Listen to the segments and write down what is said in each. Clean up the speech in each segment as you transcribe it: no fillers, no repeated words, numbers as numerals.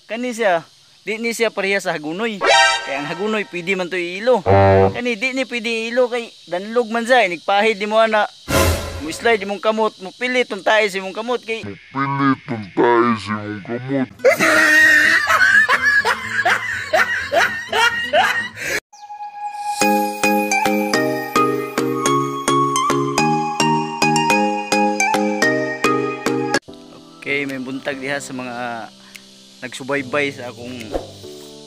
kani siya di ni siya pareha sa hagunoy. Kaya ang hagunoy pwede man to iilo. Kani di ni pwede iilo kay danlog man siya, nigpahid di mo ana. Mo slide imong kamot, mo pilit tong tae sa imong kamot kay Pilit ang tayo sa mong kamot. okay, may buntag diha sa mga nagsubaybay sa akong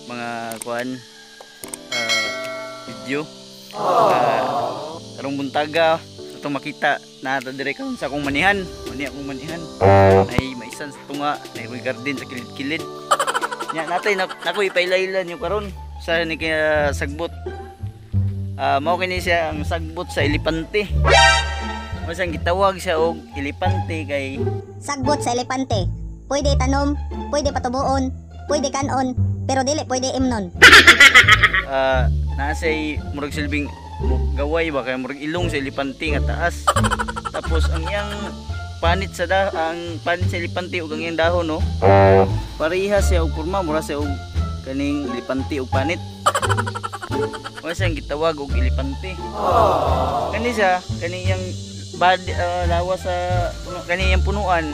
mga kuan video. Karong buntaga itong makita na dire karon sa akong manihan. Mani akong manihan. Ay maisan sa tunga, ay garden sa kilid-kilid. Nya natay nako ipailaylan yung karon sa ni kaya sagbot. Mao kini siya ang sagbot sa elepante. Masang gitawag siya og elepante kay Sagbot sa elepante. Pwede tanom, pwede patubuon, pwede kanon, pero dili pwede imnon. Nasay murag silbing gaway ba kay murag ilong sa elepante nga taas. Tapos ang iyang panit sa elepante ug ang iyang dahon no. Pareha siya og porma, mura siya og kaning elepante og panit. Wa siyang gitawag og elepante. Kani siya, kani iyang lawa sa kani iyang punuan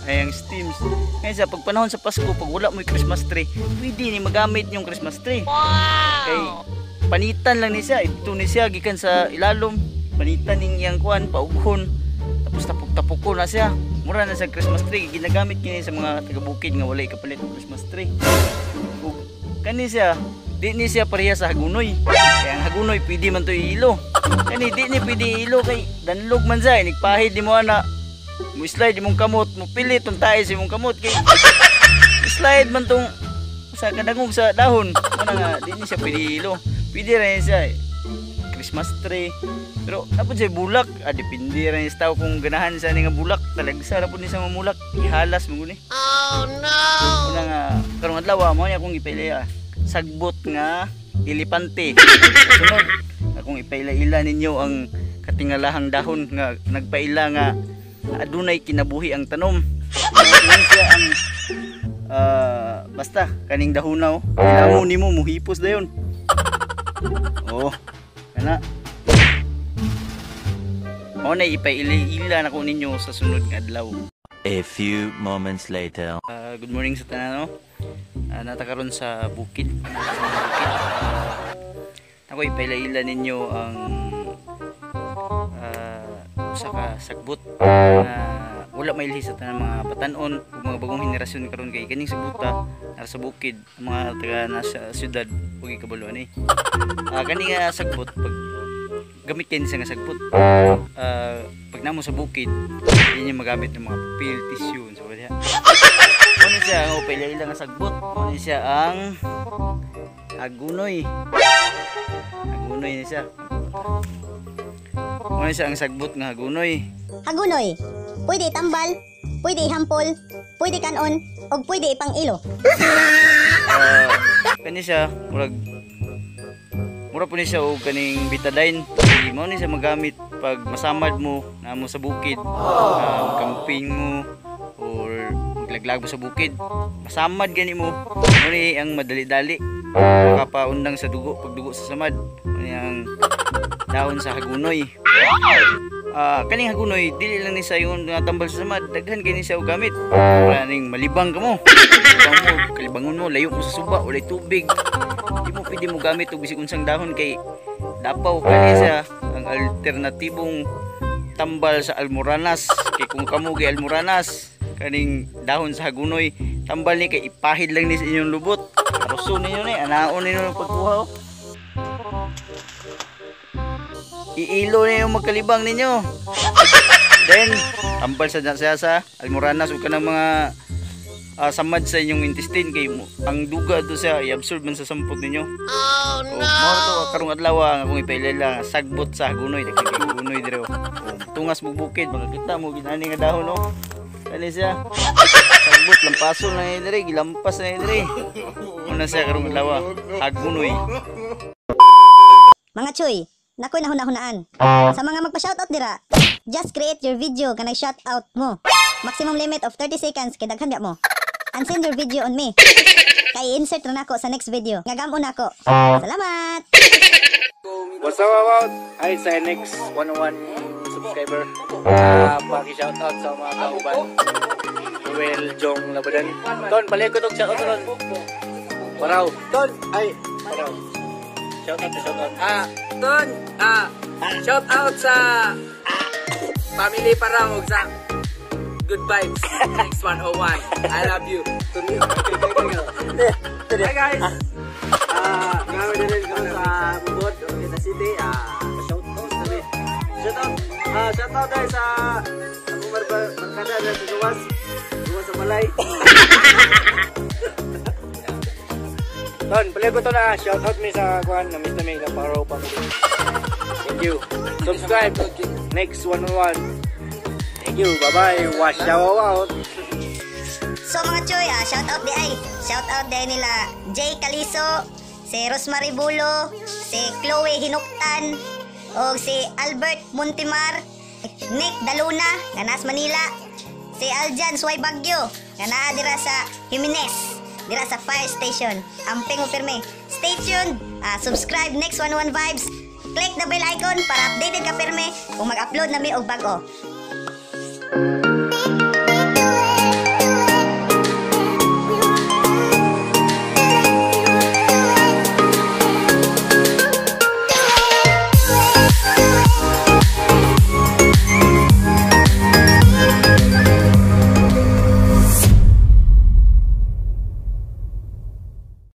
ay ang steams. Kaya sa pagpanahon sa Pasko, pag wala mo yung Christmas tree, pwede ni magamit yung Christmas tree. Kay panitan lang ni siya, ito ni siya gikan sa ilalom, panitan ning iyang kuan paughon, tapos tapok-tapok na siya. Mura na sa Christmas tree, ginagamit kini sa mga taga-bukid nga walay kapalit ng Christmas tree. Ug kani siya, di ni siya pareha sa hagunoy. Kaya ang hagunoy pwede man to iilo. Kani di ni pwede iilo kay danlog man siya, nigpahid di mo ana. Mo slide imong kamot, mo pilit tong tae sa imong kamot kay slide man tong sa kadangog sa dahon. Ano nga di ni siya pwede iilo. Pwede rin siya Christmas tree. Pero napon siya bulak, depende rin sa tao kung ganahan siya nga bulak. Talagsa napon ni sa mamulak, ihalas mo guni. Oh no. Ano nga karong adlaw mo niya akong ipailaya. Sagbot nga elepante. Sunod akong ipaila-ila ninyo ang katingalahang dahon nga nagpaila nga adunay kinabuhi ang tanom. Ano siya ang basta kaning dahunaw, ilangon nimo muhipos dayon. Oh, kana. Mo na ipaila nako ninyo sa sunod nga adlaw. A few moments later. Good morning sa tanan no. Nata karon sa bukid. Ako ipaila ninyo ang usa ka sagbot wala mailhi sa tanang mga batanon ug mga bagong henerasyon karon kay kaning sagbuta nasa bukid ang mga taga nasa syudad ug ikabaluan ni. Kani nga sagbot pag gamit kay sa nga sagbot pag namo sa bukid hindi niya magamit ng mga papel, tissue so diha. Ano siya ang ipaila nga sagbot? Ano siya ang hagunoy. Hagunoy ni siya. Ano siya ang sagbot nga hagunoy? Hagunoy. Pwede tambal, pwede ihampol, pwede kanon, o pwede ipang ilo. Kani siya mura po ni siya og kaning betadine. Mao ni siya magamit pag masamad mo na mo sa bukid, camping mo or maglaglag mo sa bukid. Masamad gani mo. Muni ang madali-dali. Makapaundang sa dugo pag dugo sa samad. Muni ang dahon sa hagunoy. Kaning hagunoy dili lang ni sa yung tambal sa samad, daghan kini siya og gamit. Para ning malibang ka mo. Kalibangon mo, layo mo sa suba, walay tubig. Di mo pwede mo gamit og bisig unsang dahon kay dapaw kani siya ang alternatibong tambal sa almoranas. Kay kung kamo gi almoranas, kaning dahon sa hagunoy, tambal ni kay ipahid lang ni sa inyong lubot. Aruso ninyo ni, anaon ninyo pagkuha. Iilo na yung magkalibang ninyo. Then tambal sa almoranas o ka ng mga samad sa inyong intestine kay ang duga to siya i-absorb man sa sampot ninyo. Oh no. Mao to karong adlaw ang akong ipailala sagbot sa hagunoy, dagkay hagunoy dire. Tungas mo bukid makakita mo ginani nga dahon no. Kani siya. Sagbot lampason na dire, gilampas na dire. Una siya karong adlaw hagunoy. Mga choy, nakoy nahuna-hunaan. Sa mga magpa-shoutout dira, just create your video kanang shoutout mo. Maximum limit of 30 seconds kay daghan mo. And send your video on me. Kay insert na nako sa next video. Ngagamon ako. Salamat. What's up about? Hi sa next 101 subscriber. Paki-shoutout sa mga kauban. Noel Jong Labadan. Ton, balik ko itong shoutout ron. Paraw. Ton, ay, paraw. Shoutout. Ton, shout out sa family Paraw sa Good Vibes Next 101. I love you. Hi guys. Kami na rin kami sa Bugod, Quezon City. Shout out guys sa akong barkada na sa Gawas sa Malay. Ton, balik ko ito na. Shoutout me sa kuhan na Mr. May na Paraw family. Thank you. Subscribe. Next 101. Thank you. Bye-bye. Wash out. So mga choy, shout out di ay. Shout out din nila Jay Caliso, si Rosemary Bulo, si Chloe Hinuktan, o si Albert Muntimar, Nick Daluna, ganas Manila, si Aljan Suway Bagyo, gana dira sa Jimenez, dira sa fire station. Amping mo pirme. Stay tuned. Subscribe Next 101 Vibes. Click the bell icon para updated ka pirme kung mag-upload na mi og bag-o.